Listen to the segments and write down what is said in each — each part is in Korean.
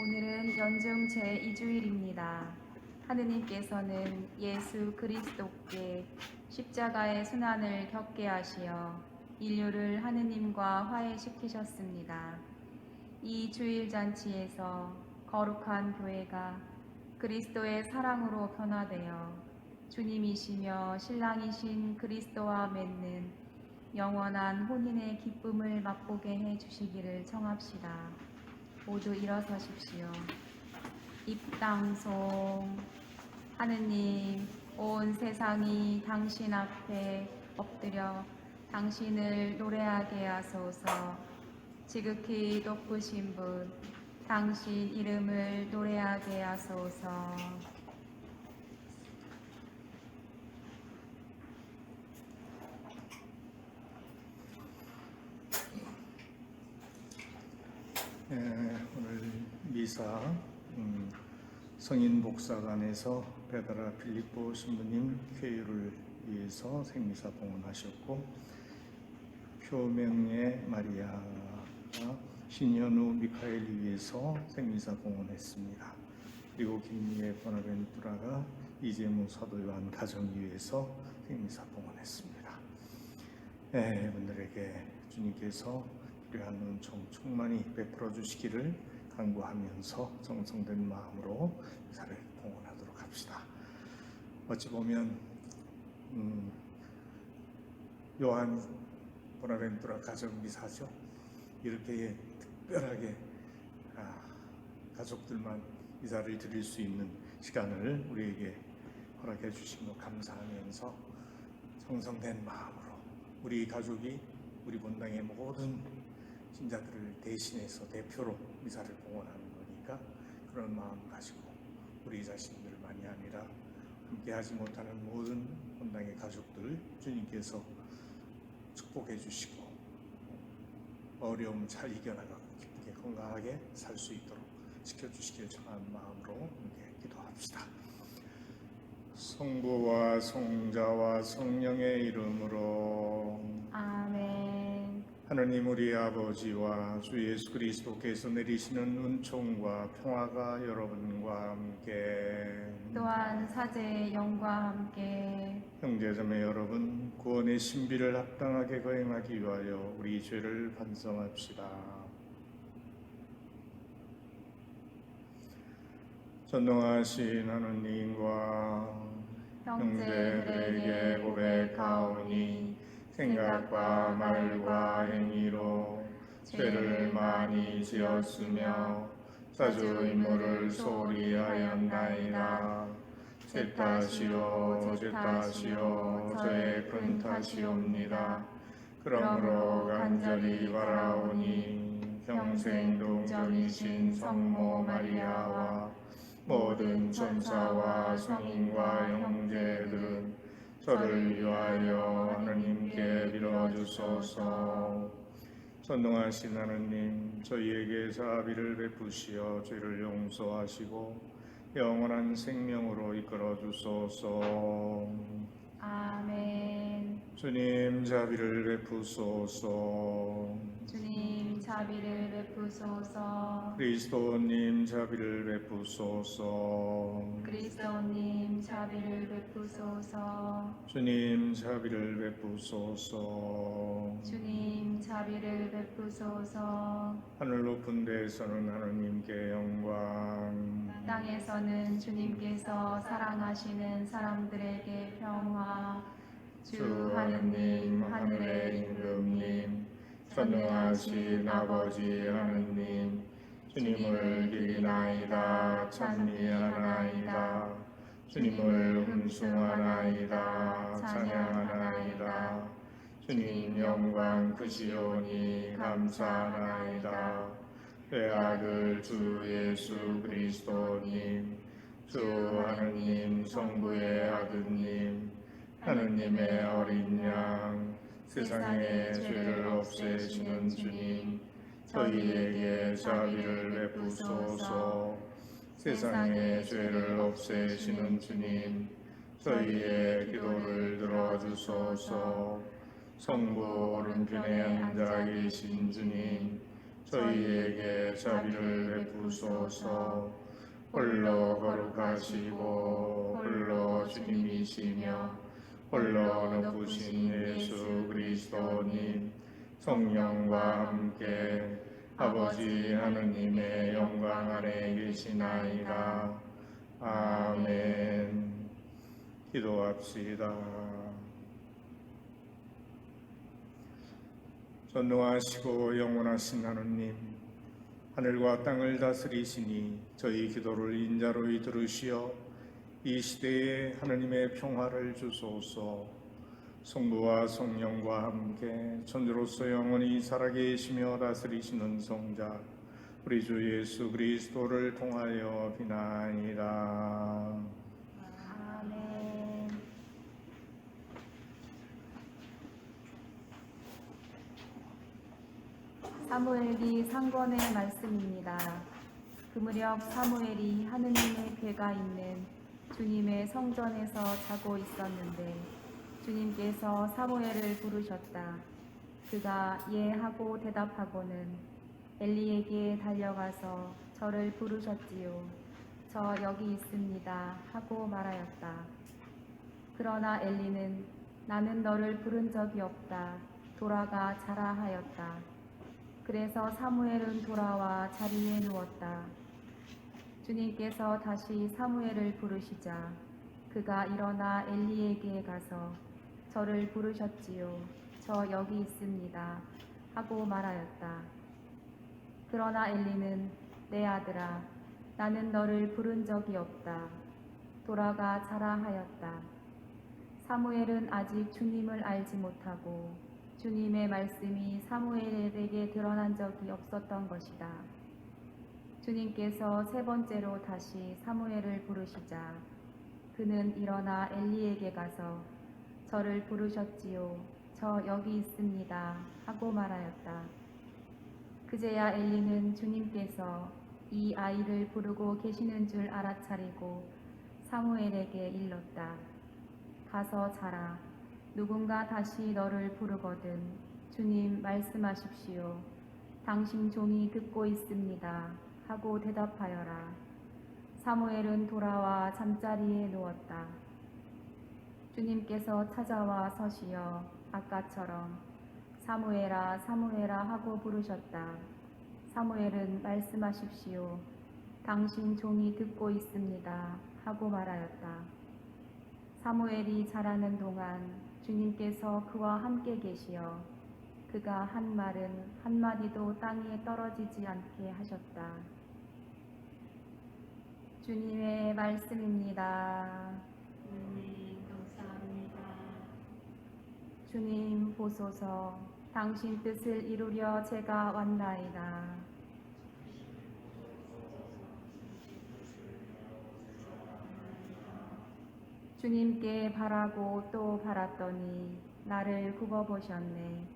오늘은 연중 제2주일입니다. 하느님께서는 예수 그리스도께 십자가의 순환을 겪게 하시어 인류를 하느님과 화해시키셨습니다. 이 주일 잔치에서 거룩한 교회가 그리스도의 사랑으로 변화되어 주님이시며 신랑이신 그리스도와 맺는 영원한 혼인의 기쁨을 맛보게 해 주시기를 청합시다. 모두 일어서십시오. 입당송. 하느님, 온 세상이 당신 앞에 엎드려 당신을 노래하게 하소서. 지극히 높으신 분, 당신 이름을 노래하게 하소서. 오늘 미사 성인 복사관에서 베드라 필립보 신부님 쾌유를 위해서 생미사 봉헌하셨고, 표명의 마리아가 신현우 미카엘을 위해서 생미사 봉헌했습니다. 그리고 김미애 보나벤투라가 이재무 사도 요한 가정 위해서 생미사 봉헌했습니다. 이분들에게 주님께서 필요한 은총 충만히 베풀어 주시기를 간구하면서 정성된 마음으로 미사를 봉헌하도록 합시다. 어찌 보면 요한 보나벤투라 가정 미사죠. 이렇게 특별하게 가족들만 미사를 드릴 수 있는 시간을 우리에게 허락해 주신 것 감사하면서 정성된 마음으로 우리 가족이 우리 본당의 모든 신자들을 대신해서 대표로 미사를 봉헌하는 거니까 그런 마음 가지고 우리 자신들만이 아니라 함께하지 못하는 모든 본당의 가족들 주님께서 축복해 주시고 어려움 잘 이겨나가고 기쁘게 건강하게 살 수 있도록 지켜주시길 전하는 마음으로 함께 기도합시다. 성부와 성자와 성령의 이름으로 아멘. 하느님 우리 아버지와 주 예수 그리스도께서 내리시는 은총과 평화가 여러분과 함께 또한 사제의 영과 함께 형제자매 여러분, 구원의 신비를 합당하게 거행하기 위하여 우리 죄를 반성합시다. 전능하신 하느님과 형제들에게 고백하오니 생각과 말과 행위로 죄를 많이 지었으며 자주 의무를 소홀히 하였나이다. 제 탓이요 제 탓이요 저의 큰 탓이옵니다. 그러므로 간절히 바라오니 평생 동정이신 성모 마리아와 모든 천사와 성인과 형제들은 저를 위하여 하느님께 빌어주소서. 전능하신 하느님, 저희에게 자비를 베푸시어 죄를 용서하시고 영원한 생명으로 이끌어 주소서. 아멘. 주님 자비를 베푸소서. 주님 자비를 베푸소서. 그리스도님 자비를 베푸소서. 그리스도님 자비를 베푸소서. 주님 자비를 베푸소서. 주님 자비를 베푸소서. 하늘 높은 데에서는 하느님께 영광, 땅에서는 주님께서 사랑하시는 사람들에게 평화. 주 하느님, 하늘의 임금님, 전능하신 아버지 하느님, 주님을 비리나이다 찬미하나이다. 주님을 흠숭하나이다 찬양하나이다. 주님 영광 크시오니 감사하나이다. 외아들 주 예수 그리스도님, 주 하느님 성부의 아드님, 하느님의 어린 양, 세상의 죄를 없애시는 주님, 저희에게 자비를 베푸소서. 세상의 죄를 없애시는 주님, 저희의 기도를 들어주소서. 성부 오른편에 앉아 계신 주님, 저희에게 자비를 베푸소서. 홀로 거룩하시고 홀로 주님이시며 홀로 높으신 예수 그리스도님, 성령과 함께 아버지 하느님의 영광 안에 계시나이다. 아멘. 기도합시다. 전능하시고 영원하신 하느님, 하늘과 땅을 다스리시니 저희 기도를 인자로이 들으시어 이 시대에 하느님의 평화를 주소서. 성부와 성령과 함께 천주로서 영원히 살아계시며 다스리시는 성자 우리 주 예수 그리스도를 통하여 비나이다. 아멘. 사무엘기 상권의 말씀입니다. 그 무렵 사무엘이 하느님의 궤가 있는 주님의 성전에서 자고 있었는데 주님께서 사무엘을 부르셨다. 그가 예 하고 대답하고는 엘리에게 달려가서 저를 부르셨지요. 저 여기 있습니다 하고 말하였다. 그러나 엘리는 나는 너를 부른 적이 없다. 돌아가 자라 하였다. 그래서 사무엘은 돌아와 자리에 누웠다. 주님께서 다시 사무엘을 부르시자 그가 일어나 엘리에게 가서 저를 부르셨지요. 저 여기 있습니다 하고 말하였다. 그러나 엘리는 내 아들아, 나는 너를 부른 적이 없다. 돌아가 자라 하였다. 사무엘은 아직 주님을 알지 못하고 주님의 말씀이 사무엘에게 드러난 적이 없었던 것이다. 주님께서 세 번째로 다시 사무엘을 부르시자 그는 일어나 엘리에게 가서 저를 부르셨지요. 저 여기 있습니다 하고 말하였다. 그제야 엘리는 주님께서 이 아이를 부르고 계시는 줄 알아차리고 사무엘에게 일렀다. 가서 자라. 누군가 다시 너를 부르거든 주님 말씀하십시오. 당신 종이 듣고 있습니다 하고 대답하여라. 사무엘은 돌아와 잠자리에 누웠다. 주님께서 찾아와 서시어 아까처럼 사무엘아 사무엘아 하고 부르셨다. 사무엘은 말씀하십시오. 당신 종이 듣고 있습니다 하고 말하였다. 사무엘이 자라는 동안 주님께서 그와 함께 계시어 그가 한 말은 한마디도 땅에 떨어지지 않게 하셨다. 주님의 말씀입니다. 주님 감사합니다. 주님 보소서. 당신 뜻을 이루려 제가 왔나이다. 주님께 바라고 또 바랐더니 나를 굽어보셨네.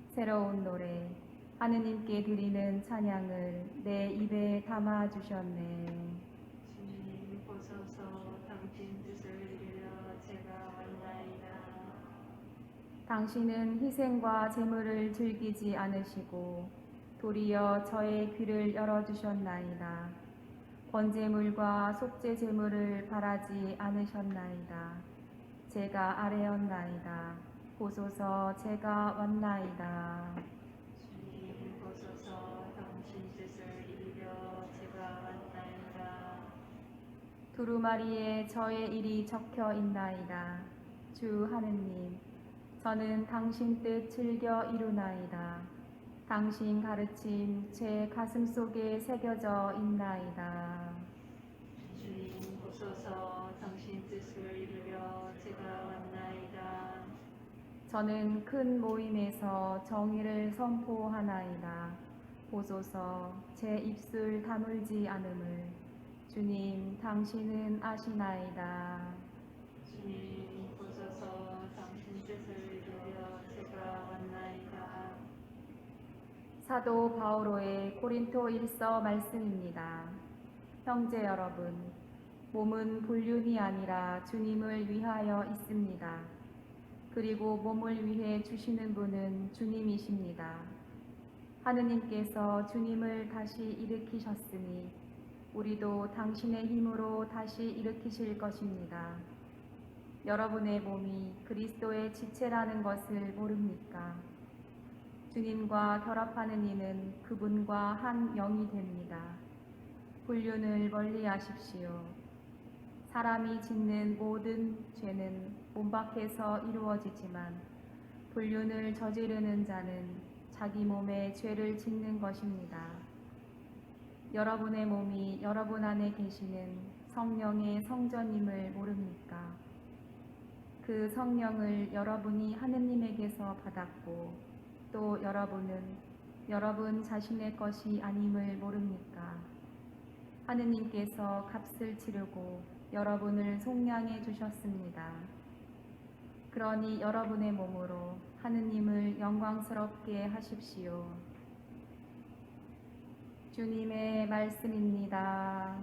새로운 노래 하느님께 드리는 찬양을 내 입에 담아주셨네. 주님 보소서. 당신 뜻을 이루려 제가 왔나이다. 당신은 희생과 제물을 즐기지 않으시고 도리어 저의 귀를 열어주셨나이다. 번제물과 속죄 제물을 바라지 않으셨나이다. 제가 아뢰었나이다. 보소서 제가 왔나이다. 주님 보소서. 당신 뜻을 이루려 제가 왔나이다. 두루마리에 저의 일이 적혀 있나이다. 주 하느님, 저는 당신 뜻 즐겨 이루나이다. 당신 가르침 제 가슴 속에 새겨져 있나이다. 주님 보소서. 당신 뜻을 이루려 제가 왔나이다. 저는 큰 모임에서 정의를 선포하나이다. 보소서 제 입술 다물지 않음을 주님 당신은 아시나이다. 주님 보소서. 당신 뜻을 이루려 제가 왔나이다. 사도 바오로의 고린토 1서 말씀입니다. 형제 여러분, 몸은 불륜이 아니라 주님을 위하여 있습니다. 그리고 몸을 위해 주시는 분은 주님이십니다. 하느님께서 주님을 다시 일으키셨으니 우리도 당신의 힘으로 다시 일으키실 것입니다. 여러분의 몸이 그리스도의 지체라는 것을 모릅니까? 주님과 결합하는 이는 그분과 한 영이 됩니다. 불륜을 멀리하십시오. 사람이 짓는 모든 죄는 몸 밖에서 이루어지지만 불륜을 저지르는 자는 자기 몸에 죄를 짓는 것입니다. 여러분의 몸이 여러분 안에 계시는 성령의 성전임을 모릅니까? 그 성령을 여러분이 하느님에게서 받았고 또 여러분은 여러분 자신의 것이 아님을 모릅니까? 하느님께서 값을 치르고 여러분을 속량해 주셨습니다. 그러니 여러분의 몸으로 하느님을 영광스럽게 하십시오. 주님의 말씀입니다.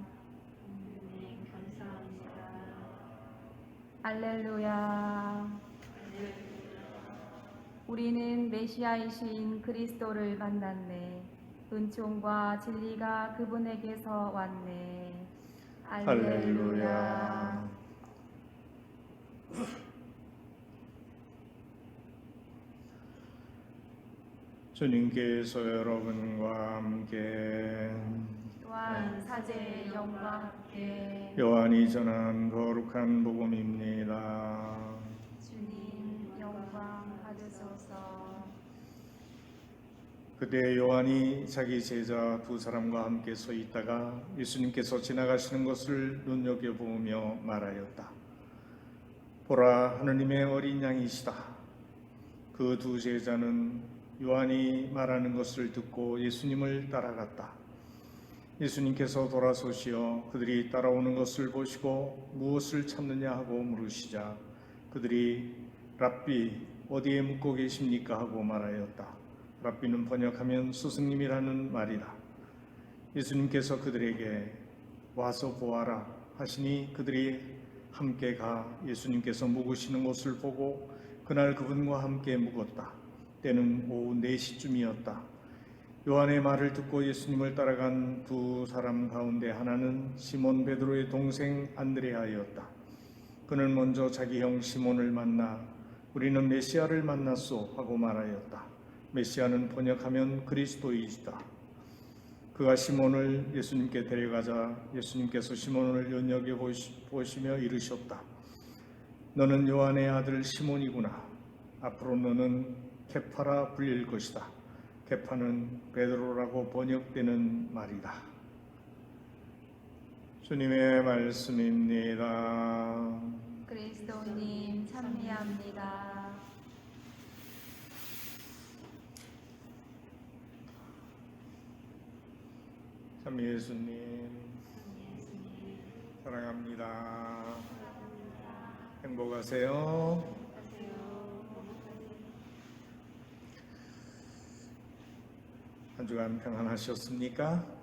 하나님 감사합니다. 할렐루야. 우리는 메시아이신 그리스도를 만났네. 은총과 진리가 그분에게서 왔네. 할렐루야. 주님께서 여러분과 함께 또한 사제의 영과 함께 요한이 전한 거룩한 복음입니다. 주님 영광 받으소서. 그때 요한이 자기 제자 두 사람과 함께 서 있다가 예수님께서 지나가시는 것을 눈여겨보며 말하였다. 보라, 하느님의 어린 양이시다. 그 두 제자는 요한이 말하는 것을 듣고 예수님을 따라갔다. 예수님께서 돌아서시어 그들이 따라오는 것을 보시고 무엇을 찾느냐 하고 물으시자 그들이 랍비 어디에 묵고 계십니까 하고 말하였다. 랍비는 번역하면 스승님이라는 말이다. 예수님께서 그들에게 와서 보아라 하시니 그들이 함께 가 예수님께서 묵으시는 곳을 보고 그날 그분과 함께 묵었다. 때는 오후 4시쯤이었다. 요한의 말을 듣고 예수님을 따라간 두 사람 가운데 하나는 시몬 베드로의 동생 안드레아였다. 그는 먼저 자기 형 시몬을 만나 우리는 메시아를 만났소 하고 말하였다. 메시아는 번역하면 그리스도이시다. 그가 시몬을 예수님께 데려가자 예수님께서 시몬을 눈여겨보시며 이르셨다. 너는 요한의 아들 시몬이구나. 앞으로 너는 케파라 불릴 것이다. 케파는 베드로라고 번역되는 말이다. 주님의 말씀입니다. 그리스도님 찬미합니다. 참 예수님 사랑합니다. 행복하세요. 한 주간 평안하셨습니까?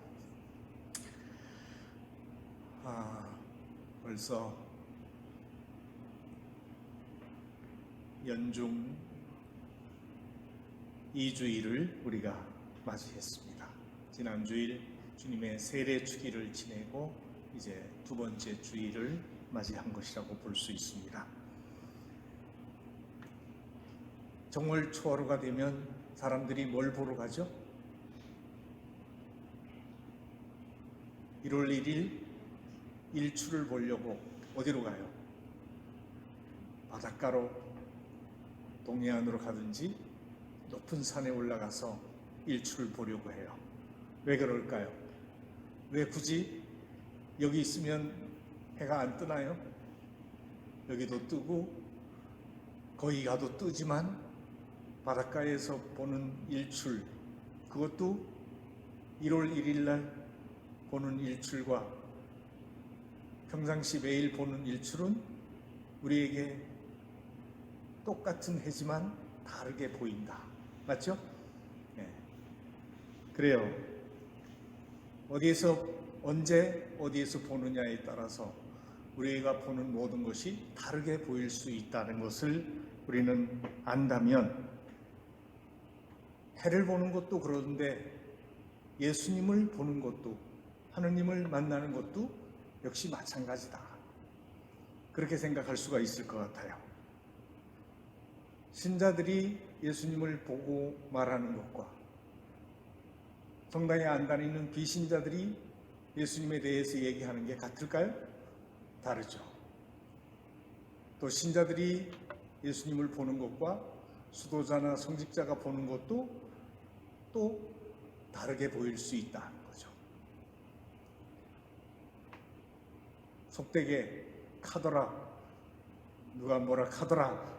벌써 연중 2주일을 우리가 맞이했습니다. 지난 주일 주님의 세례 주기를 지내고 이제 두 번째 주일을 맞이한 것이라고 볼 수 있습니다. 정월 초하루가 되면 사람들이 뭘 보러 가죠? 1월 1일 일출을 보려고 어디로 가요? 바닷가로 동해안으로 가든지 높은 산에 올라가서 일출을 보려고 해요. 왜 그럴까요? 왜 굳이 여기 있으면 해가 안 뜨나요? 여기도 뜨고 거기 가도 뜨지만 바닷가에서 보는 일출, 그것도 1월 1일 날 보는 일출과 평상시 매일 보는 일출은 우리에게 똑같은 해지만 다르게 보인다. 맞죠? 네. 그래요. 어디에서 언제 어디에서 보느냐에 따라서 우리가 보는 모든 것이 다르게 보일 수 있다는 것을 우리는 안다면 해를 보는 것도 그런데 예수님을 보는 것도, 하느님을 만나는 것도 역시 마찬가지다. 그렇게 생각할 수가 있을 것 같아요. 신자들이 예수님을 보고 말하는 것과 성당에 안 다니는 비신자들이 예수님에 대해서 얘기하는 게 같을까요? 다르죠. 또 신자들이 예수님을 보는 것과 수도자나 성직자가 보는 것도 또 다르게 보일 수 있다는 거죠. 속되게 카더라, 누가 뭐라 카더라,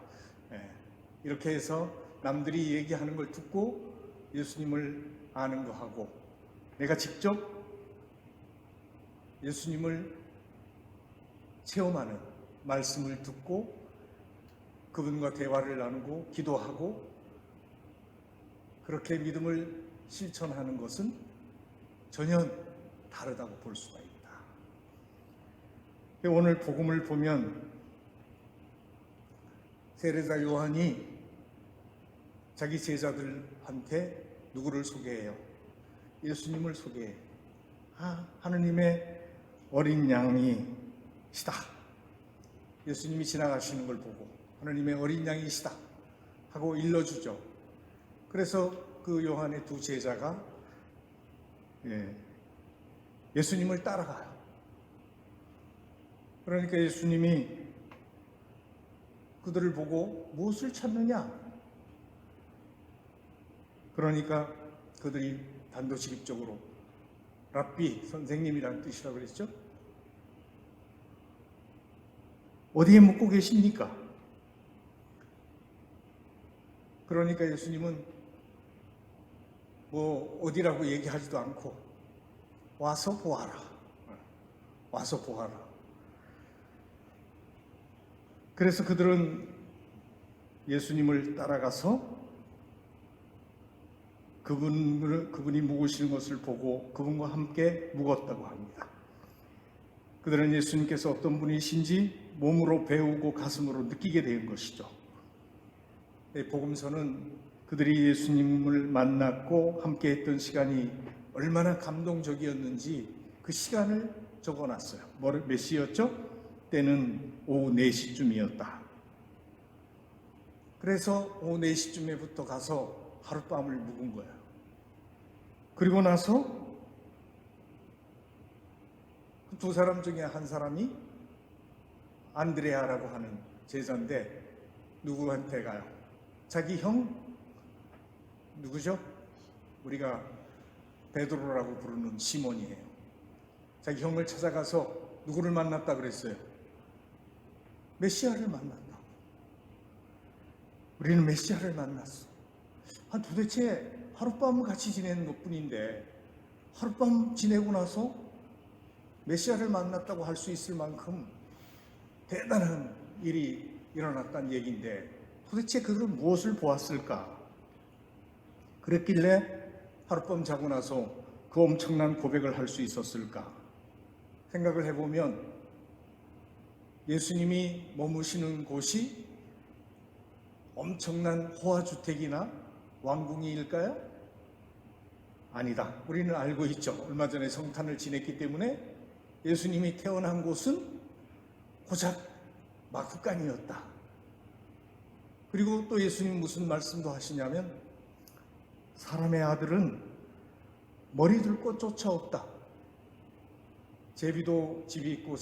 이렇게 해서 남들이 얘기하는 걸 듣고 예수님을 아는 거하고, 내가 직접 예수님을 체험하는, 말씀을 듣고 그분과 대화를 나누고 기도하고 그렇게 믿음을 실천하는 것은 전혀 다르다고 볼 수가 있다. 오늘 복음을 보면 세례자 요한이 자기 제자들한테 누구를 소개해요? 예수님을 소개해요. 하느님의 어린 양이시다. 예수님이 지나가시는 걸 보고 하느님의 어린 양이시다 하고 일러주죠. 그래서 그 요한의 두 제자가 예수님을 따라가요. 그러니까 예수님이 그들을 보고 무엇을 찾느냐? 그러니까 그들이 단도직입적으로 랍비, 선생님이라는 뜻이라고 그랬죠? 어디에 묵고 계십니까? 그러니까 예수님은 뭐 어디라고 얘기하지도 않고 와서 보아라. 와서 보아라. 그래서 그들은 예수님을 따라가서 그분이 묵으시는 것을 보고 그분과 함께 묵었다고 합니다. 그들은 예수님께서 어떤 분이신지 몸으로 배우고 가슴으로 느끼게 된 것이죠. 복음서는 그들이 예수님을 만났고 함께 했던 시간이 얼마나 감동적이었는지 그 시간을 적어놨어요. 몇 시였죠? 때는 오후 4시쯤이었다. 그래서 오후 4시쯤에부터 가서 하룻밤을 묵은 거예요. 그리고 나서 두 사람 중에 한 사람이 안드레아라고 하는 제자인데 누구한테 가요? 자기 형 누구죠? 우리가 베드로라고 부르는 시몬이에요. 자기 형을 찾아가서 누구를 만났다 그랬어요? 메시아를 만났다. 우리는 메시아를 만났어. 도대체 하룻밤 같이 지내는 것뿐인데 하룻밤 지내고 나서 메시아를 만났다고 할 수 있을 만큼 대단한 일이 일어났다는 얘기인데 도대체 그들은 무엇을 보았을까? 그랬길래 하룻밤 자고 나서 그 엄청난 고백을 할 수 있었을까? 생각을 해보면 예수님이 머무시는 곳이 엄청난 호화주택이나 왕궁이일까요? 아니다. 우리는 알고 있죠. 얼마 전에 성탄을 지냈기 때문에 예수님이 태어난 곳은 고작 마구간이었다. 그리고 또 예수님 무슨 말씀도 하시냐면 사람의 아들은 머리 들고 쫓아없다. 제비도 집이 있고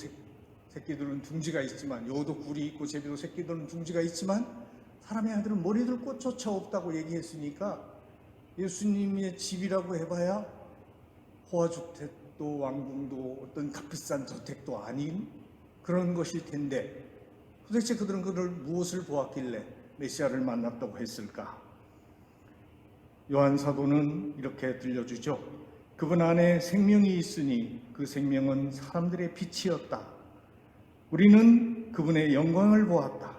새끼들은 둥지가 있지만, 여우도 굴이 있고 제비도 새끼들은 둥지가 있지만 사람의 아들은 머리 들고 쫓아없다고 얘기했으니까 예수님의 집이라고 해봐야 호화주택도 왕궁도 어떤 값비싼 저택도 아닌 그런 것일 텐데 도대체 그들은 그를 무엇을 보았길래 메시아를 만났다고 했을까? 요한 사도는 이렇게 들려주죠. 그분 안에 생명이 있으니 그 생명은 사람들의 빛이었다. 우리는 그분의 영광을 보았다.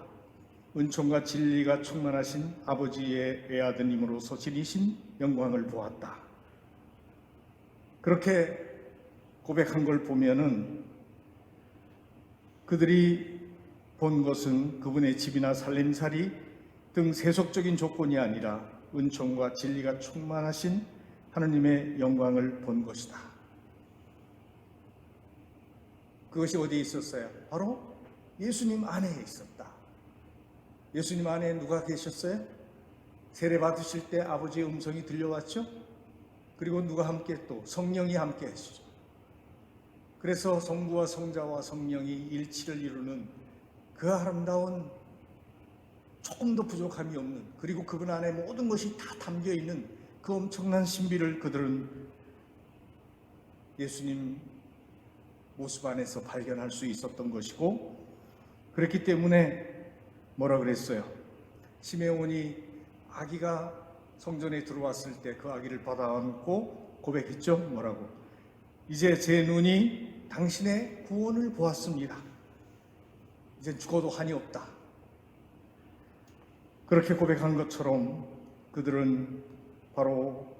은총과 진리가 충만하신 아버지의 외아드님으로서 지니신 영광을 보았다. 그렇게 고백한 걸 보면은 그들이 본 것은 그분의 집이나 살림살이 등 세속적인 조건이 아니라 은총과 진리가 충만하신 하느님의 영광을 본 것이다. 그것이 어디에 있었어요? 바로 예수님 안에 있었다. 예수님 안에 누가 계셨어요? 세례 받으실 때 아버지의 음성이 들려왔죠? 그리고 누가 함께 또 성령이 함께 하시죠. 그래서 성부와 성자와 성령이 일치를 이루는 그 아름다운 조금도 부족함이 없는, 그리고 그분 안에 모든 것이 다 담겨 있는 그 엄청난 신비를 그들은 예수님 모습 안에서 발견할 수 있었던 것이고, 그렇기 때문에 뭐라 그랬어요? 시메온이 아기가 성전에 들어왔을 때 그 아기를 받아안고 고백했죠. 뭐라고? 이제 제 눈이 당신의 구원을 보았습니다. 이제 죽어도 한이 없다. 그렇게 고백한 것처럼 그들은 바로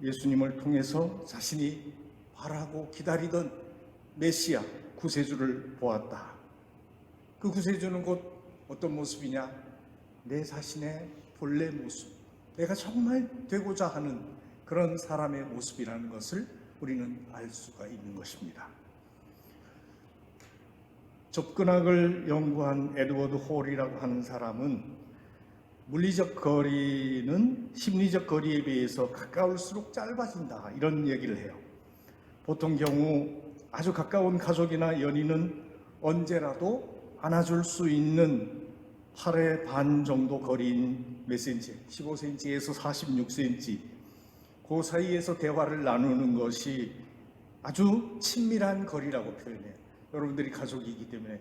예수님을 통해서 자신이 바라고 기다리던 메시아 구세주를 보았다. 그 구세주는 곧 어떤 모습이냐? 내 자신의 본래 모습, 내가 정말 되고자 하는 그런 사람의 모습이라는 것을 우리는 알 수가 있는 것입니다. 접근학을 연구한 에드워드 홀이라고 하는 사람은 물리적 거리는 심리적 거리에 비해서 가까울수록 짧아진다, 이런 얘기를 해요. 보통 경우 아주 가까운 가족이나 연인은 언제라도 안아줄 수 있는 팔의 반 정도 거리인 몇 센치? 15cm에서 46cm. 그 사이에서 대화를 나누는 것이 아주 친밀한 거리라고 표현해요. 여러분들이 가족이기 때문에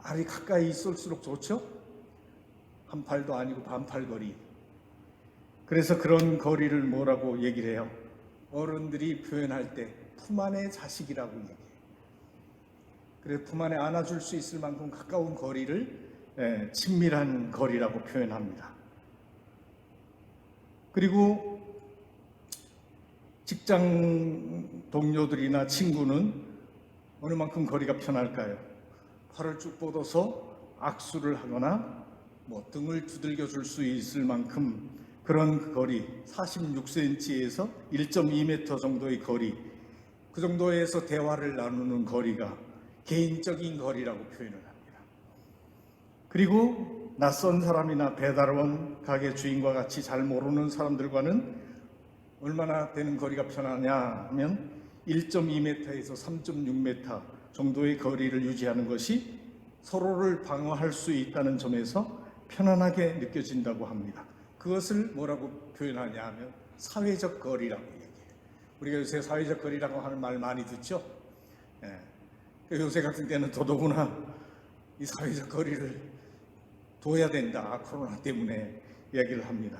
알이 가까이 있을수록 좋죠? 한 팔도 아니고 반팔 거리. 그래서 그런 거리를 뭐라고 얘기를 해요? 어른들이 표현할 때 품 안의 자식이라고 얘기해요. 그래서 품 안에 안아줄 수 있을 만큼 가까운 거리를 친밀한 거리라고 표현합니다. 그리고 직장 동료들이나 친구는 어느 만큼 거리가 편할까요? 팔을 쭉 뻗어서 악수를 하거나 등을 두들겨 줄 수 있을 만큼 그런 거리, 46cm에서 1.2m 정도의 거리, 그 정도에서 대화를 나누는 거리가 개인적인 거리라고 표현을 합니다. 그리고 낯선 사람이나 배달원 가게 주인과 같이 잘 모르는 사람들과는 얼마나 되는 거리가 편하냐 하면 1.2m에서 3.6m 정도의 거리를 유지하는 것이 서로를 방어할 수 있다는 점에서 편안하게 느껴진다고 합니다. 그것을 뭐라고 표현하냐 하면 사회적 거리라고 얘기해요. 우리가 요새 사회적 거리라고 하는 말 많이 듣죠? 요새 같은 때는 더더구나 이 사회적 거리를 둬야 된다, 코로나 때문에 이야기를 합니다.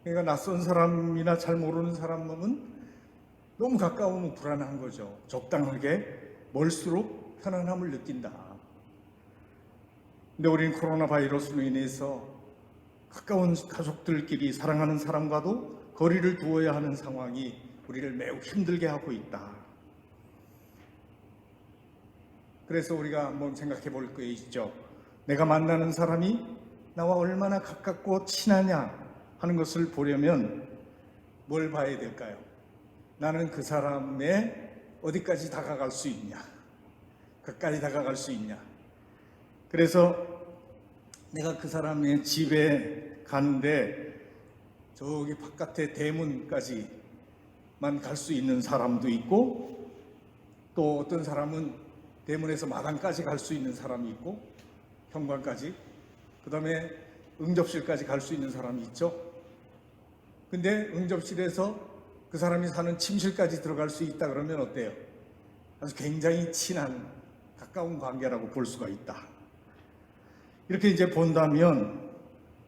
그러니까 낯선 사람이나 잘 모르는 사람은 너무 가까우면 불안한 거죠. 적당하게 멀수록 편안함을 느낀다. 근데 우리는 코로나 바이러스로 인해서 가까운 가족들끼리 사랑하는 사람과도 거리를 두어야 하는 상황이 우리를 매우 힘들게 하고 있다. 그래서 우리가 한번 생각해 볼 게 있죠. 내가 만나는 사람이 나와 얼마나 가깝고 친하냐 하는 것을 보려면 뭘 봐야 될까요? 나는 그 사람의 어디까지 다가갈 수 있냐, 가까이 다가갈 수 있냐. 그래서 내가 그 사람의 집에 가는데 저기 바깥에 대문까지만 갈 수 있는 사람도 있고, 또 어떤 사람은 대문에서 마당까지 갈 수 있는 사람이 있고, 현관까지, 그 다음에 응접실까지 갈 수 있는 사람이 있죠. 근데 응접실에서 그 사람이 사는 침실까지 들어갈 수 있다 그러면 어때요? 아주 굉장히 친한 가까운 관계라고 볼 수가 있다. 이렇게 이제 본다면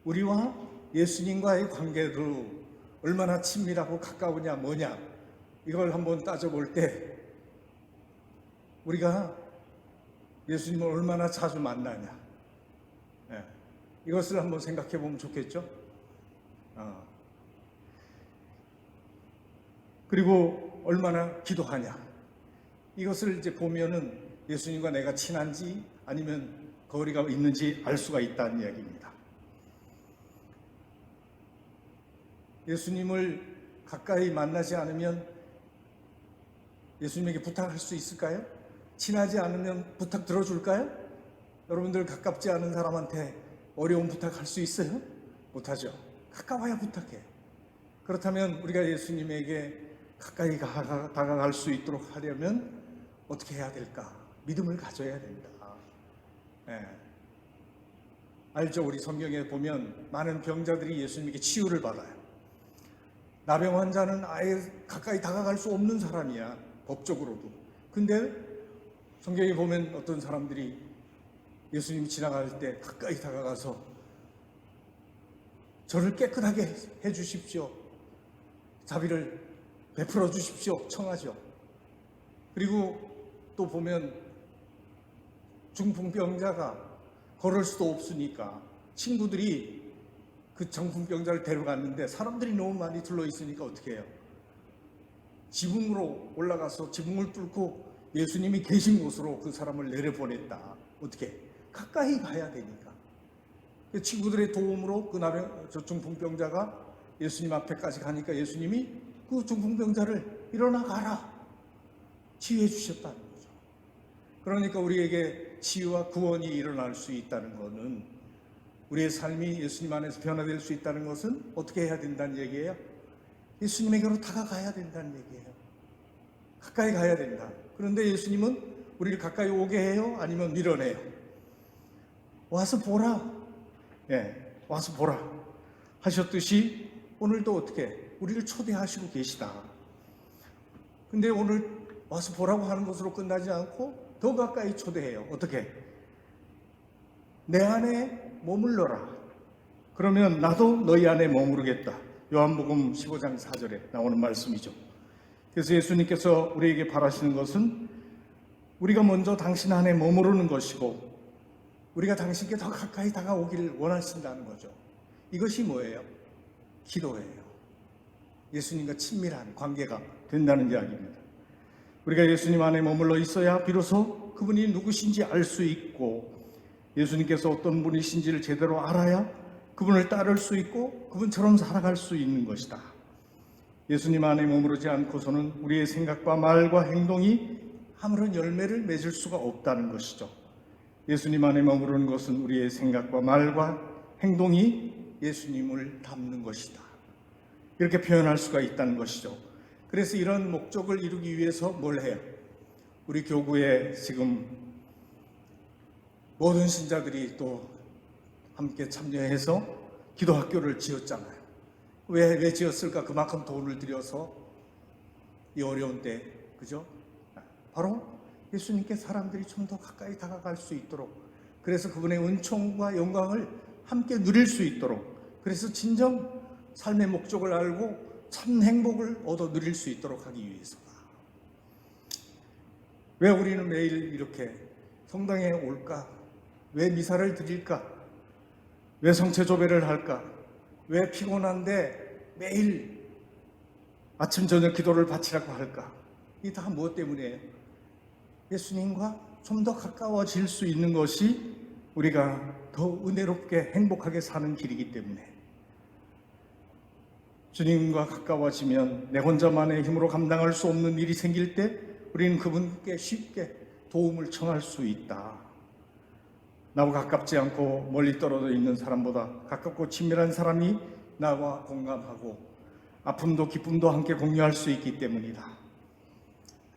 우리와 예수님과의 관계로 얼마나 친밀하고 가까우냐 뭐냐, 이걸 한번 따져볼 때 우리가 예수님을 얼마나 자주 만나냐, 이것을 한번 생각해 보면 좋겠죠. 그리고 얼마나 기도하냐, 이것을 이제 보면은 예수님과 내가 친한지 아니면 거리가 있는지 알 수가 있다는 이야기입니다. 예수님을 가까이 만나지 않으면 예수님에게 부탁할 수 있을까요? 친하지 않으면 부탁 들어줄까요? 여러분들 가깝지 않은 사람한테 어려운 부탁할 수 있어요? 못하죠. 가까워야 부탁해. 그렇다면 우리가 예수님에게 가까이 다가갈 수 있도록 하려면 어떻게 해야 될까? 믿음을 가져야 된다. 예. 알죠? 우리 성경에 보면 많은 병자들이 예수님에게 치유를 받아요. 나병 환자는 아예 가까이 다가갈 수 없는 사람이야, 법적으로도. 근데 성경에 보면 어떤 사람들이 예수님이 지나갈 때 가까이 다가가서 저를 깨끗하게 해주십시오, 자비를 베풀어 주십시오 청하죠. 그리고 또 보면 중풍병자가 걸을 수도 없으니까 친구들이 그 중풍병자를 데려갔는데 사람들이 너무 많이 들러있으니까 어떻게 해요? 지붕으로 올라가서 지붕을 뚫고 예수님이 계신 곳으로 그 사람을 내려보냈다. 어떻게? 가까이 가야 되니까. 친구들의 도움으로 저 중풍병자가 예수님 앞에까지 가니까 예수님이 그 중풍병자를 일어나 가라 치유해 주셨다는 거죠. 그러니까 우리에게 치유와 구원이 일어날 수 있다는 것은, 우리의 삶이 예수님 안에서 변화될 수 있다는 것은 어떻게 해야 된다는 얘기예요? 예수님에게로 다가가야 된다는 얘기예요. 가까이 가야 된다. 그런데 예수님은 우리를 가까이 오게 해요? 아니면 밀어내요? 와서 보라. 예, 와서 보라 하셨듯이 오늘도 어떻게 우리를 초대하시고 계시다. 근데 오늘 와서 보라고 하는 것으로 끝나지 않고 더 가까이 초대해요. 어떻게? 내 안에 머물러라. 그러면 나도 너희 안에 머무르겠다. 요한복음 15장 4절에 나오는 말씀이죠. 그래서 예수님께서 우리에게 바라시는 것은 우리가 먼저 당신 안에 머무르는 것이고 우리가 당신께 더 가까이 다가오기를 원하신다는 거죠. 이것이 뭐예요? 기도예요. 예수님과 친밀한 관계가 된다는 이야기입니다. 우리가 예수님 안에 머물러 있어야 비로소 그분이 누구신지 알 수 있고, 예수님께서 어떤 분이신지를 제대로 알아야 그분을 따를 수 있고 그분처럼 살아갈 수 있는 것이다. 예수님 안에 머무르지 않고서는 우리의 생각과 말과 행동이 아무런 열매를 맺을 수가 없다는 것이죠. 예수님 안에 머무르는 것은 우리의 생각과 말과 행동이 예수님을 닮는 것이다. 이렇게 표현할 수가 있다는 것이죠. 그래서 이런 목적을 이루기 위해서 뭘 해요? 우리 교구에 지금 모든 신자들이 또 함께 참여해서 기도학교를 지었잖아요. 왜 지었을까? 그만큼 돈을 들여서 이 어려운 때, 그죠? 바로 예수님께 사람들이 좀 더 가까이 다가갈 수 있도록, 그래서 그분의 은총과 영광을 함께 누릴 수 있도록, 그래서 진정 삶의 목적을 알고 참 행복을 얻어 누릴 수 있도록 하기 위해서다. 왜 우리는 매일 이렇게 성당에 올까? 왜 미사를 드릴까? 왜 성체조배를 할까? 왜 피곤한데 매일 아침 저녁 기도를 바치라고 할까? 이 다 무엇 때문이에요? 예수님과 좀 더 가까워질 수 있는 것이 우리가 더 은혜롭게 행복하게 사는 길이기 때문에, 주님과 가까워지면 내 혼자만의 힘으로 감당할 수 없는 일이 생길 때 우리는 그분께 쉽게 도움을 청할 수 있다. 나와 가깝지 않고 멀리 떨어져 있는 사람보다 가깝고 친밀한 사람이 나와 공감하고 아픔도 기쁨도 함께 공유할 수 있기 때문이다.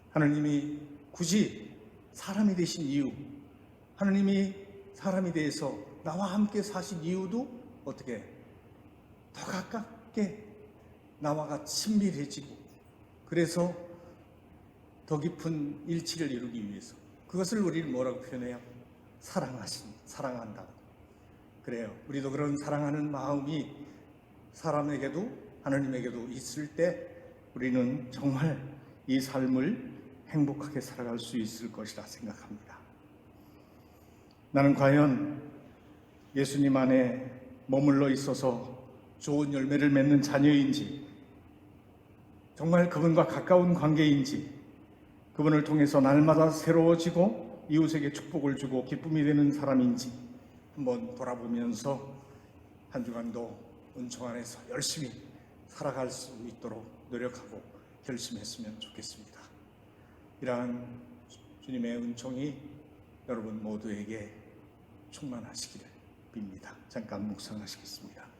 하느님이 굳이 사람이 되신 이유, 하느님이 사람이 돼서 나와 함께 사신 이유도 어떻게? 더 가깝게 나와 친밀해지고, 그래서 더 깊은 일치를 이루기 위해서, 그것을 우리는 뭐라고 표현해요? 사랑한다. 그래요. 우리도 그런 사랑하는 마음이 사람에게도 하느님에게도 있을 때 우리는 정말 이 삶을 행복하게 살아갈 수 있을 것이라 생각합니다. 나는 과연 예수님 안에 머물러 있어서 좋은 열매를 맺는 자녀인지, 정말 그분과 가까운 관계인지, 그분을 통해서 날마다 새로워지고 이웃에게 축복을 주고 기쁨이 되는 사람인지 한번 돌아보면서 한 주간도 은총 안에서 열심히 살아갈 수 있도록 노력하고 결심했으면 좋겠습니다. 이러한 주님의 은총이 여러분 모두에게 충만하시기를 빕니다. 잠깐 묵상하시겠습니다.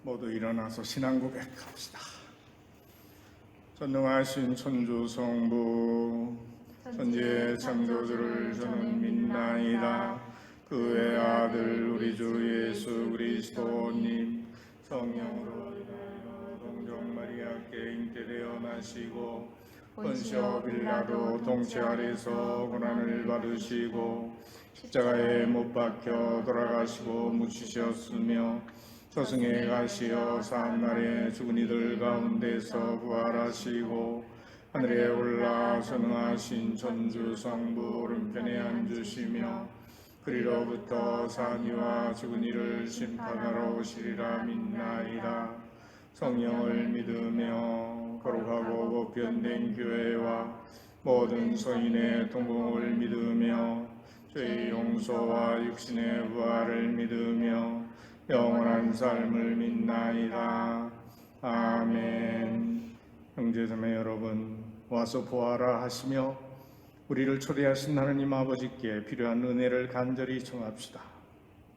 모두 일어나서 신앙 고백합시다. 전능하신 천주 성부 천지의 창조주를 저는 믿나이다. 그의 아들 우리 주 예수 그리스도님 성령으로 인하여 동정 마리아께 잉태되어 나시고 본시오 빌라도 통치 아래서 고난을 받으시고 십자가에 못 박혀 돌아가시고 묻히셨으며 저승에 가시어 사한날에 죽은 이들 가운데서 부활하시고 하늘에 올라 전능하신 천주 성부 오른편에 앉으시며 그리로부터 산 이와 죽은 이를 심판하러 오시리라 믿나이다. 성령을 믿으며 거룩하고 보편된 교회와 모든 성인의 동공을 믿으며 죄의 용서와 육신의 부활을 믿으며 영원한 삶을 믿나이다. 아멘. 형제자매 여러분, 와서 보아라 하시며 우리를 초대하신 하나님 아버지께 필요한 은혜를 간절히 청합시다.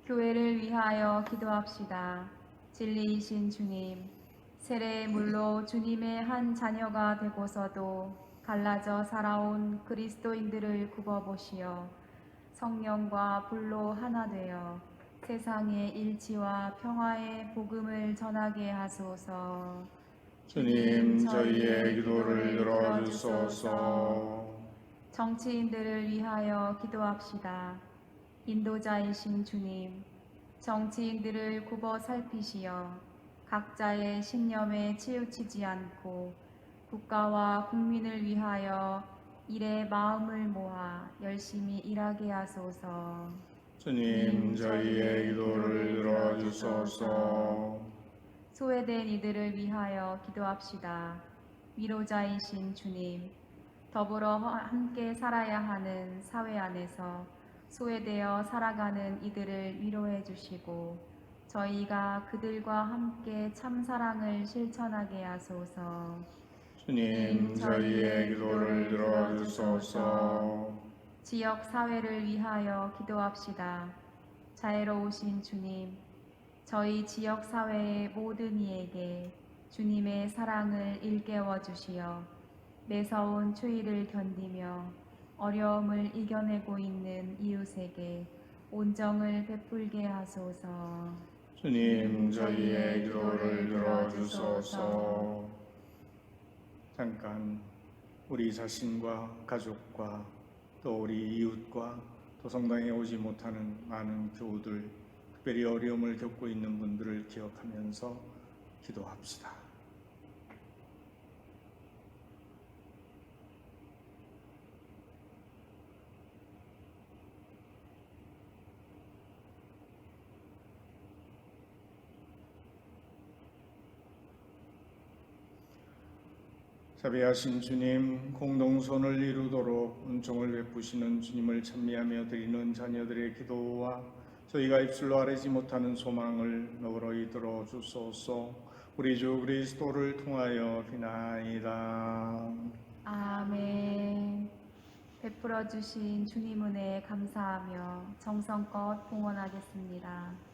교회를 위하여 기도합시다. 진리이신 주님, 세례의 물로 주님의 한 자녀가 되고서도 갈라져 살아온 그리스도인들을 굽어보시어 성령과 불로 하나 되어 세상의 일치와 평화의 복음을 전하게 하소서. 주님, 저희의 기도를 들어주소서. 정치인들을 위하여 기도합시다. 인도자이신 주님, 정치인들을 굽어 살피시어 각자의 신념에 치우치지 않고 국가와 국민을 위하여 일에 마음을 모아 열심히 일하게 하소서. 주님, 저희의 기도를 들어주소서. 소외된 이들을 위하여 기도합시다. 위로자이신 주님, 더불어 함께 살아야 하는 사회 안에서 소외되어 살아가는 이들을 위로해 주시고 저희가 그들과 함께 참 사랑을 실천하게 하소서. 주님, 저희의 기도를 들어주소서. 지역 사회를 위하여 기도합시다. 자애로우신 주님, 저희 지역 사회의 모든 이에게 주님의 사랑을 일깨워 주시어 매서운 추위를 견디며 어려움을 이겨내고 있는 이웃에게 온정을 베풀게 하소서. 주님, 저희의 기도를 들어주소서. 잠깐 우리 자신과 가족과 또 우리 이웃과 또 성당에 오지 못하는 많은 교우들, 특별히 어려움을 겪고 있는 분들을 기억하면서 기도합시다. 자비하신 주님, 공동선을 이루도록 은총을 베푸시는 주님을 찬미하며 드리는 자녀들의 기도와 저희가 입술로 아뢰지 못하는 소망을 너그러이 들어주소서. 우리 주 그리스도를 통하여 비나이다. 아멘. 베풀어 주신 주님 은혜에 감사하며 정성껏 봉헌하겠습니다.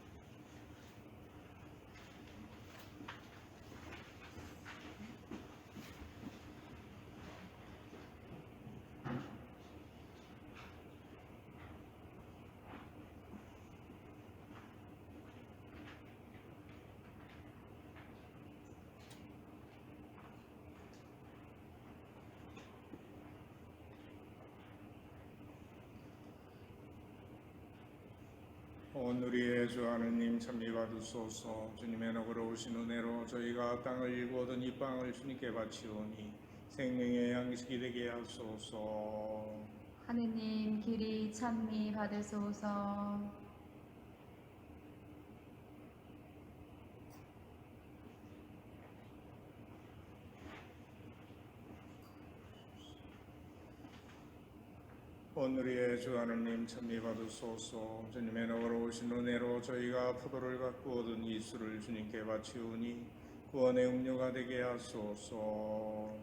온 우리의 주 하느님 참미 받으소서. 주님의 너그러우신 은혜로 저희가 땅을 일구 얻은 이 빵을 주님께 바치오니 생명의 양식이 되게 하소서. 하느님 길이 찬미 받으소서. 온 우리의 주 하느님 참미 받으소서. 주님의 너그러우신 은혜로 저희가 포도를 갖고 얻은 이 술을 주님께 바치오니 구원의 음료가 되게 하소서.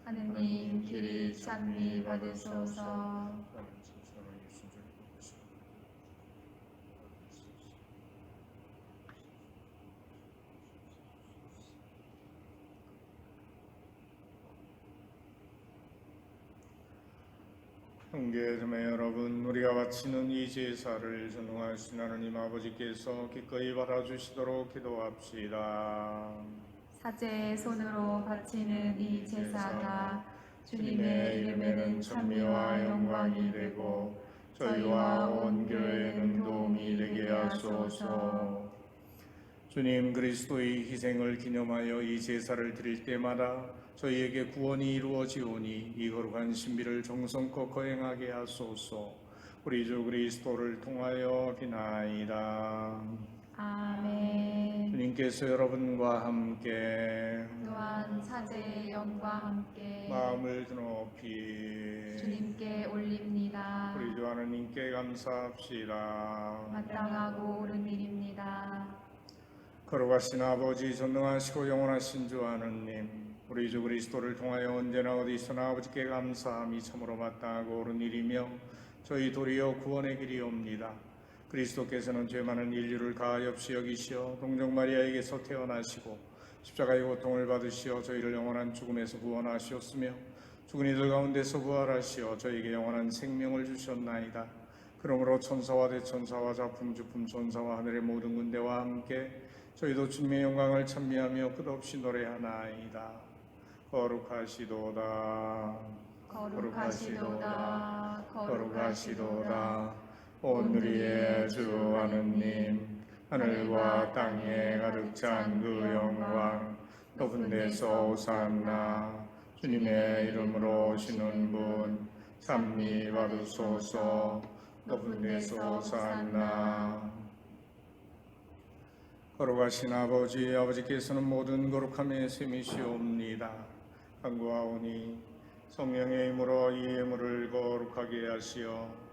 하느님 길이 찬미 받으소서. 형제자매 여러분, 우리가 바치는 이 제사를 전능하신 하나님 아버지께서 기꺼이 받아주시도록 기도합시다. 사제의 손으로 바치는 이 제사가 주님의 이름에는 찬미와 영광이 되고 저희와 온 교회에는 도움이 되게 하소서. 주님 그리스도의 희생을 기념하여 이 제사를 드릴 때마다 저희에게 구원이 이루어지오니 이 거룩한 신비를 정성껏 거행하게 하소서. 우리 주 그리스도를 통하여 비나이다. 아멘. 주님께서 여러분과 함께 또한 사제의 영과 함께 마음을 높이 주님께 올립니다. 우리 주 하느님께 감사합시다. 마땅하고 옳은 일입니다. 거룩하신 아버지, 전능하시고 영원하신 주 하느님, 우리 주 그리스도를 통하여 언제나 어디서나 아버지께 감사함이 참으로 마땅하고 옳은 일이며 저희 도리어 구원의 길이옵니다. 그리스도께서는 죄 많은 인류를 가엾이 여기시어 동정 마리아에게서 태어나시고 십자가의 고통을 받으시어 저희를 영원한 죽음에서 구원하시었으며 죽은 이들 가운데서 부활하시어 저희에게 영원한 생명을 주셨나이다. 그러므로 천사와 대천사와 작품 주품 천사와 하늘의 모든 군대와 함께 저희도 주님의 영광을 찬미하며 끝없이 노래하나이다. 거룩하시도다. 거룩하시도다. 거룩하시도다. 온 우리의 주 하느님, 하늘과 땅에 가득 찬 그 영광, 높은 데서 오산나. 주님의 이름으로 오시는 분, 찬미 받으소서. 높은 데서 오산나. 거룩하신 아버지, 아버지께서는 모든 거룩함의 셈이시옵니다. 간구하오니 성령의 힘으로 이 예물을 거룩하게 하시어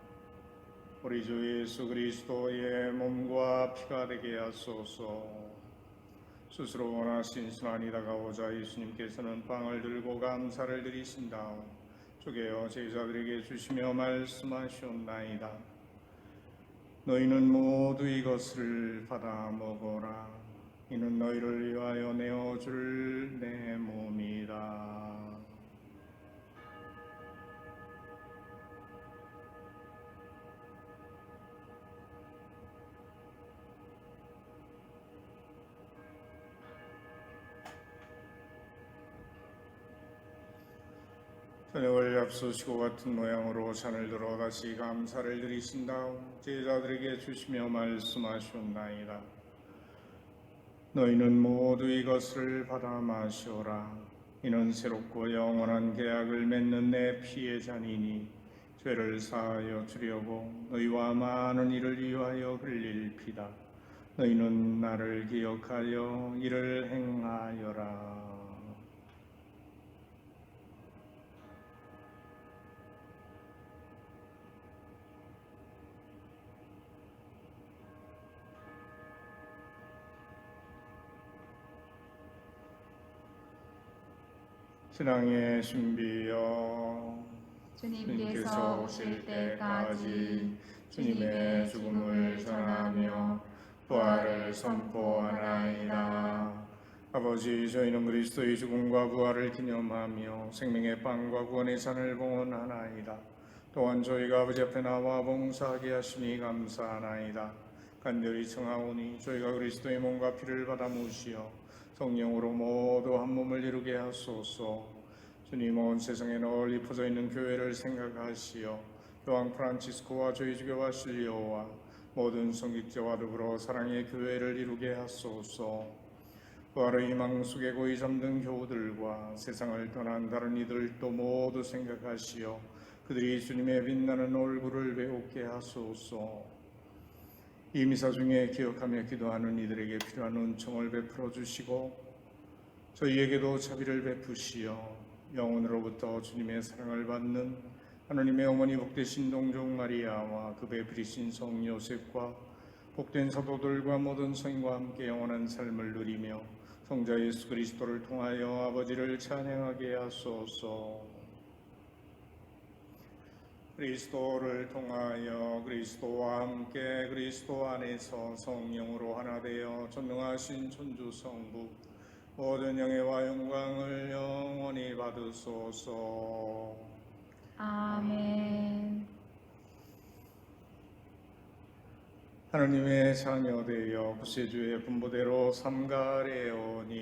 우리 주 예수 그리스도의 몸과 피가 되게 하소서. 스스로 원하신 순환이 다가오자 예수님께서는 빵을 들고 감사를 드리신 다음 쪼개어 제자들에게 주시며 말씀하시옵나이다. 너희는 모두 이것을 받아 먹어라. 이는 너희를 위하여 내어줄 내 몸이다. 저녁을 앞서시고 같은 모양으로 잔을 들어 다시 감사를 드리신 다음 제자들에게 주시며 말씀하셨나이다. 너희는 모두 이것을 받아 마시오라. 이는 새롭고 영원한 계약을 맺는 내 피의 잔이니 죄를 사하여 주려고 너희와 많은 이를 위하여 흘릴 피다. 너희는 나를 기억하여 이를 행하여라. 신앙의 신비여, 주님께서 오실 때까지 주님의 죽음을 전하며 부활을 선포하나이다. 아버지, 저희는 그리스도의 죽음과 부활을 기념하며 생명의 빵과 구원의 잔을 봉헌하나이다. 또한 저희가 아버지 앞에 나와 봉사하게 하시니 감사하나이다. 간절히 청하오니 저희가 그리스도의 몸과 피를 받아 모시어 성령으로 모두 한 몸을 이루게 하소서. 주님, 온 세상에 널리 퍼져 있는 교회를 생각하시어 요한 프란치스코와 저희 주교와 실리오와 모든 성직자와 더불어 사랑의 교회를 이루게 하소서. 부활의 희망 속에 고이 잠든 교우들과 세상을 떠난 다른 이들도 모두 생각하시어 그들이 주님의 빛나는 얼굴을 배우게 하소서. 이 미사 중에 기억하며 기도하는 이들에게 필요한 은총을 베풀어 주시고 저희에게도 자비를 베푸시어 영혼으로부터 주님의 사랑을 받는 하나님의 어머니 복되신 동정 마리아와 그 베풀이신 성 요셉과 복된 사도들과 모든 성인과 함께 영원한 삶을 누리며 성자 예수 그리스도를 통하여 아버지를 찬양하게 하소서. 그리스도를 통하여 그리스도와 함께 그리스도 안에서 성령으로 하나 되어 전능하신 천주 성부 모든 영예와 영광을 영원히 받으소서. 아멘. 하나님의 자녀 되어 구세주의 분부대로 삼가래오니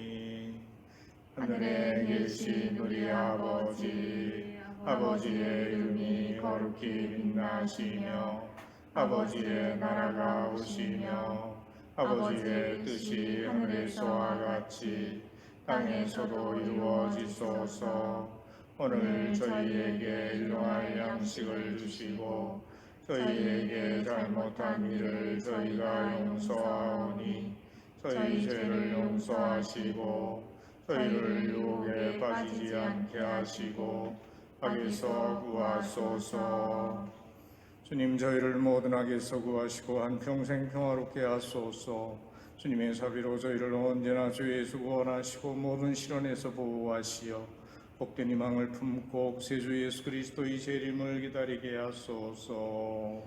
하늘에 계신 우리 아버지의 이름이 거룩히 빛나시며 아버지의 나라가 오시며 아버지의 뜻이 하늘에서와 같이 땅에서도 이루어지소서. 오늘 저희에게 일용할 양식을 주시고 저희에게 잘못한 일을 저희가 용서하오니 저희 죄를 용서하시고 저희를 유혹에 빠지지 않게 하시고 악에서 구하소서. 주님, 저희를 모든 악에서 구하시고 한평생 평화롭게 하소서. 주님의 자비로 저희를 언제나 주 예수 구원하시고 모든 시련에서 보호하시어 복된 희망을 품고 구세주 예수 그리스도의 재림을 기다리게 하소서.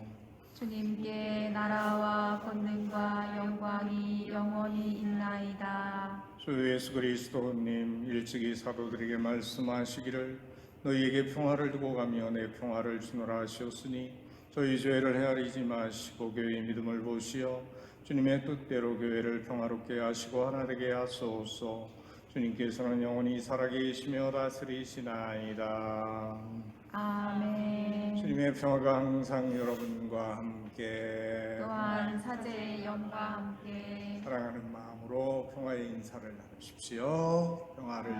주님께 나라와 권능과 영광이 영원히 있나이다. 주 예수 그리스도님, 일찍이 사도들에게 말씀하시기를 너희에게 평화를 두고 가며 내 평화를 주노라 하시었으니 저희 죄를 헤아리지 마시고 교회의 믿음을 보시어 주님의 뜻대로 교회를 평화롭게 하시고 하나 되게 하소서. 주님께서는 영원히 살아계시며 다스리시나이다. 아멘. 주님의 평화가 항상 여러분과 함께 또한 사제의 영과 함께 사랑하는 마음으로 평화의 인사를 나누십시오. 평화를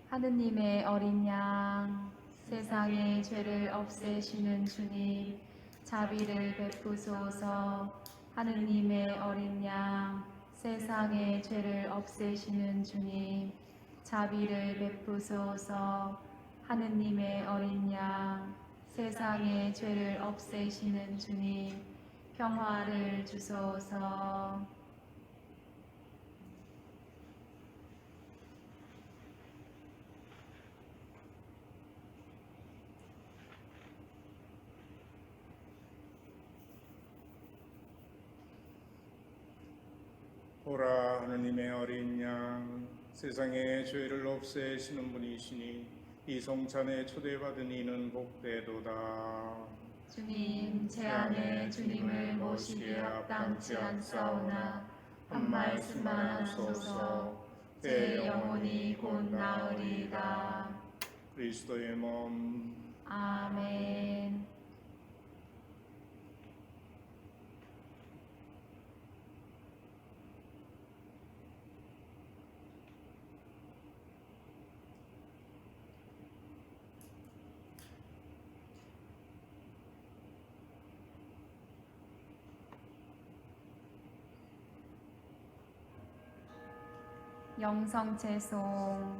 하느님의 어린 양, 세상의 죄를 없애시는 주님, 자비를 베푸소서. 하느님의 어린 양, 세상의 죄를 없애시는 주님, 자비를 베푸소서. 하느님의 어린 양, 세상의 죄를 없애시는 주님, 평화를 주소서. 보라, 하느님의 어린 양, 세상의 죄를 없애시는 분이시니 이 성찬에 초대받은 이는 복되도다. 주님, 제 안에 주님을 모시기에 합당치 않사오나 한 말씀만 하소서. 제 영혼이 곧 나으리이다. 그리스도의 몸, 아멘. 영성채송.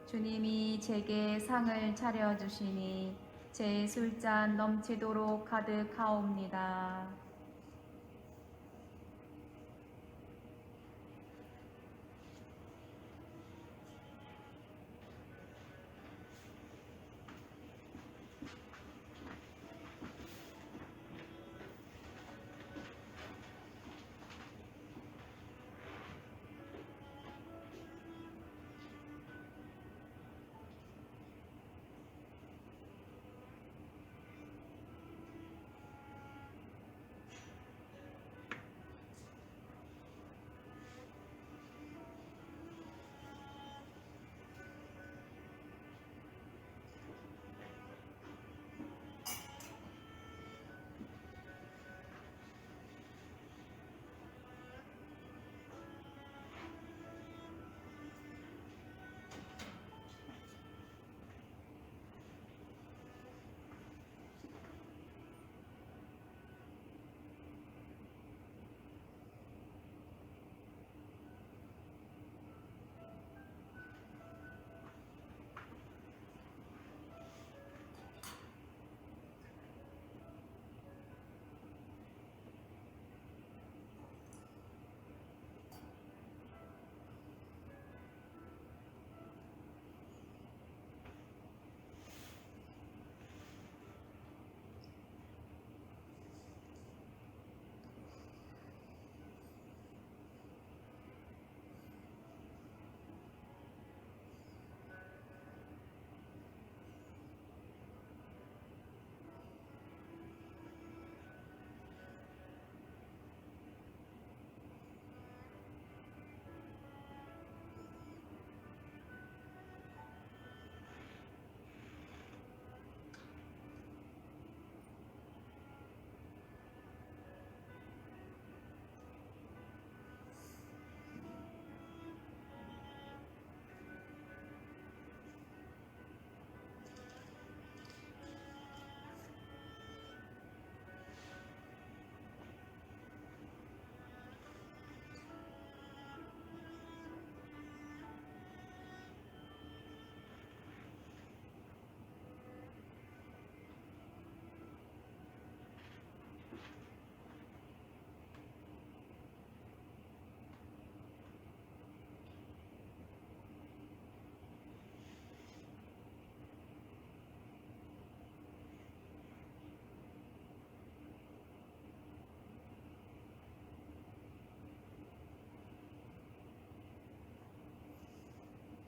주님이 제게 상을 차려주시니 제 술잔 넘치도록 가득하옵니다.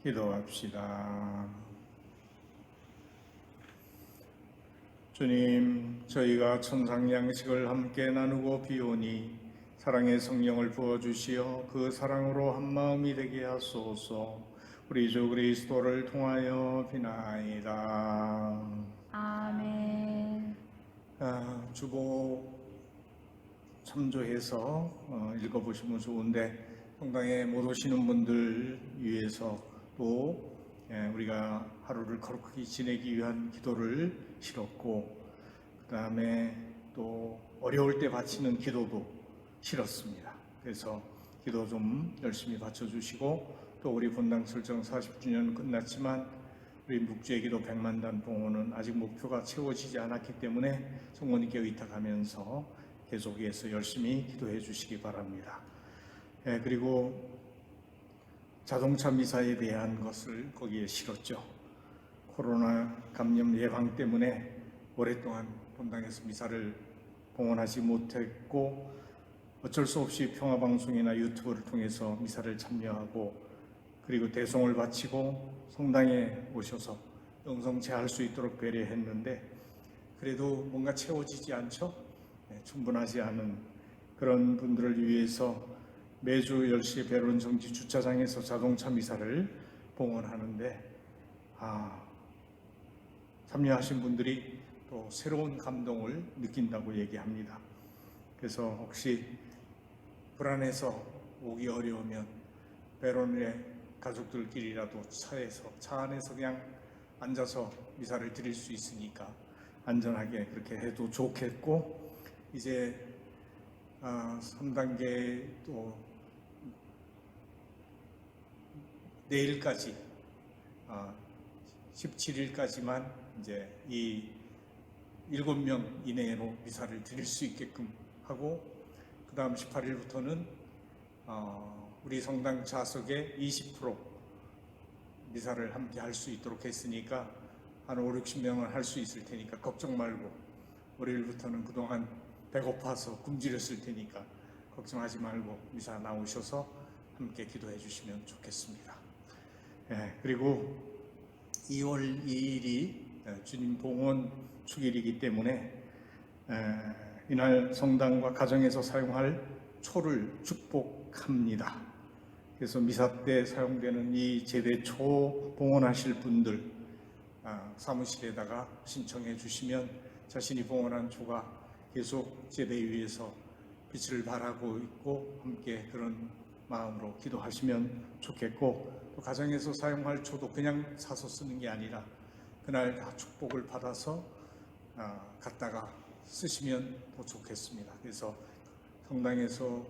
기도합시다. 주님, 저희가 천상 양식을 함께 나누고 비오니 사랑의 성령을 부어주시어 그 사랑으로 한 마음이 되게 하소서. 우리 주 그리스도를 통하여 비나이다. 아멘. 주보 참조해서 읽어보시면 좋은데 성당에 못 오시는 분들 위해서 또 우리가 하루를 거룩하게 지내기 위한 기도를 실었고, 그 다음에 또 어려울 때 바치는 기도도 실었습니다. 그래서 기도 좀 열심히 바쳐주시고, 또 우리 본당 설정 40주년 끝났지만 우리 묵주의 기도 100만단 봉헌은 아직 목표가 채워지지 않았기 때문에 성모님께 의탁하면서 계속해서 열심히 기도해 주시기 바랍니다. 그리고 자동차 미사에 대한 것을 거기에 실었죠. 코로나 감염 예방 때문에 오랫동안 본당에서 미사를 봉헌하지 못했고, 어쩔 수 없이 평화방송이나 유튜브를 통해서 미사를 참여하고, 그리고 대송을 바치고 성당에 오셔서 영성체할 수 있도록 배려했는데, 그래도 뭔가 채워지지 않죠? 충분하지 않은 그런 분들을 위해서 매주 10시에 배론 정지 주차장에서 자동차 미사를 봉헌하는데, 참여하신 분들이 또 새로운 감동을 느낀다고 얘기합니다. 그래서 혹시 불안해서 오기 어려우면 배론의 가족들끼리라도 차 안에서 그냥 앉아서 미사를 드릴 수 있으니까 안전하게 그렇게 해도 좋겠고, 이제 3단계 또 내일까지 17일까지만 이제 이 7명 이내로 미사를 드릴 수 있게끔 하고, 그 다음 18일부터는 우리 성당 좌석에 20% 미사를 함께 할 수 있도록 했으니까 한 5, 60명은 할 수 있을 테니까 걱정 말고, 월요일부터는 그동안 배고파서 굶주렸을 테니까 걱정하지 말고 미사 나오셔서 함께 기도해 주시면 좋겠습니다. 그리고 2월 2일이 주님 봉헌 축일이기 때문에 이날 성당과 가정에서 사용할 초를 축복합니다. 그래서 미사 때 사용되는 이 제대초 봉헌하실 분들 사무실에다가 신청해 주시면 자신이 봉헌한 초가 계속 제대 위에서 빛을 발하고 있고 함께 그런 마음으로 기도하시면 좋겠고, 또 가정에서 사용할 초도 그냥 사서 쓰는 게 아니라 그날 다 축복을 받아서 갖다가 쓰시면 더 좋겠습니다. 그래서 성당에서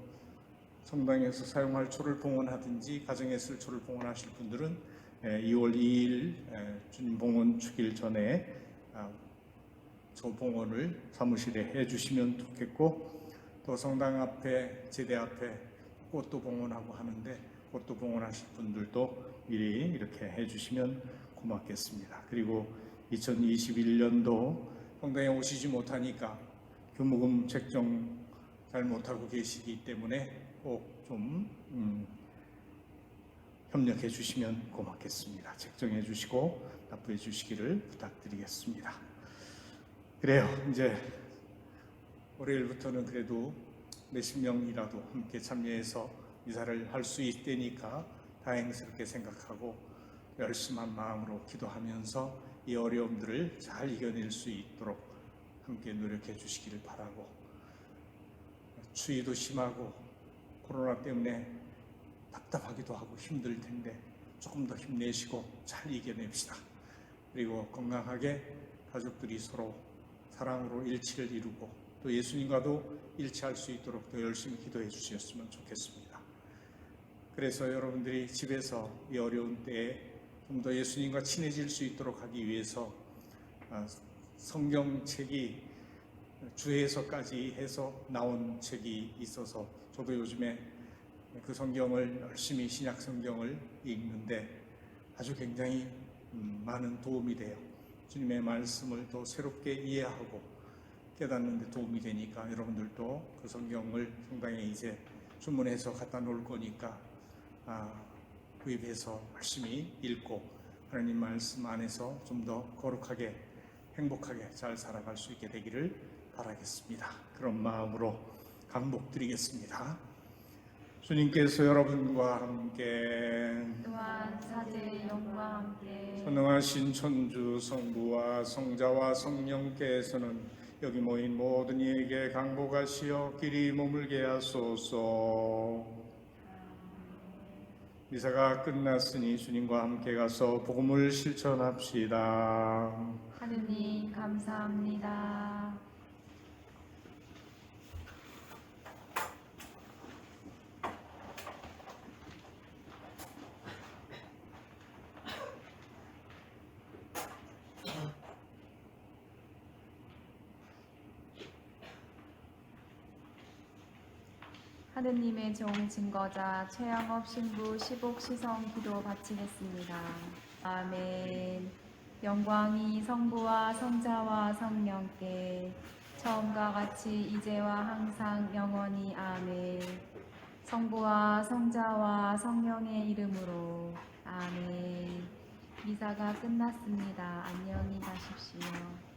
사용할 초를 봉헌하든지 가정에 쓸 초를 봉헌하실 분들은 2월 2일 주님 봉헌 축일 전에 저 봉헌을 사무실에 해주시면 좋겠고, 또 성당 앞에 제대 앞에 꽃도 봉헌하고 하는데 꽃도 봉헌하실 분들도 미리 이렇게 해주시면 고맙겠습니다. 그리고 2021년도 성당에 오시지 못하니까 교무금 책정 잘 못하고 계시기 때문에 꼭 좀 협력해 주시면 고맙겠습니다. 책정해 주시고 납부해 주시기를 부탁드리겠습니다. 그래요. 이제 월요일부터는 그래도 몇십 명이라도 함께 참여해서 미사를 할 수 있다니까 다행스럽게 생각하고 열심한 마음으로 기도하면서 이 어려움들을 잘 이겨낼 수 있도록 함께 노력해 주시기를 바라고, 추위도 심하고 코로나 때문에 답답하기도 하고 힘들 텐데 조금 더 힘내시고 잘 이겨냅시다. 그리고 건강하게 가족들이 서로 사랑으로 일치를 이루고 또 예수님과도 일치할 수 있도록 더 열심히 기도해 주셨으면 좋겠습니다. 그래서 여러분들이 집에서 이 어려운 때에 좀 더 예수님과 친해질 수 있도록 하기 위해서 성경책이 주에서까지 해서 나온 책이 있어서 저도 요즘에 그 성경을 열심히 신약 성경을 읽는데 아주 굉장히 많은 도움이 돼요. 주님의 말씀을 더 새롭게 이해하고 깨닫는 데 도움이 되니까 여러분들도 그 성경을 성당에 이제 주문해서 갖다 놓을 거니까 구입해서 열심히 읽고 하나님 말씀 안에서 좀 더 거룩하게 행복하게 잘 살아갈 수 있게 되기를 바라겠습니다. 그런 마음으로 강복드리겠습니다. 주님께서 여러분과 함께 또한 사제의 영과 함께 선능하신 천주 성부와 성자와 성령께서는 여기 모인 모든 이에게 강복하시어 길이 머물게 하소서. 미사가 끝났으니 주님과 함께 가서 복음을 실천합시다. 하느님 감사합니다. 하느님의 종 증거자 최양업 신부 시복 시성 기도 바치겠습니다. 아멘. 영광이 성부와 성자와 성령께 처음과 같이 이제와 항상 영원히 아멘. 성부와 성자와 성령의 이름으로 아멘. 미사가 끝났습니다. 안녕히 가십시오.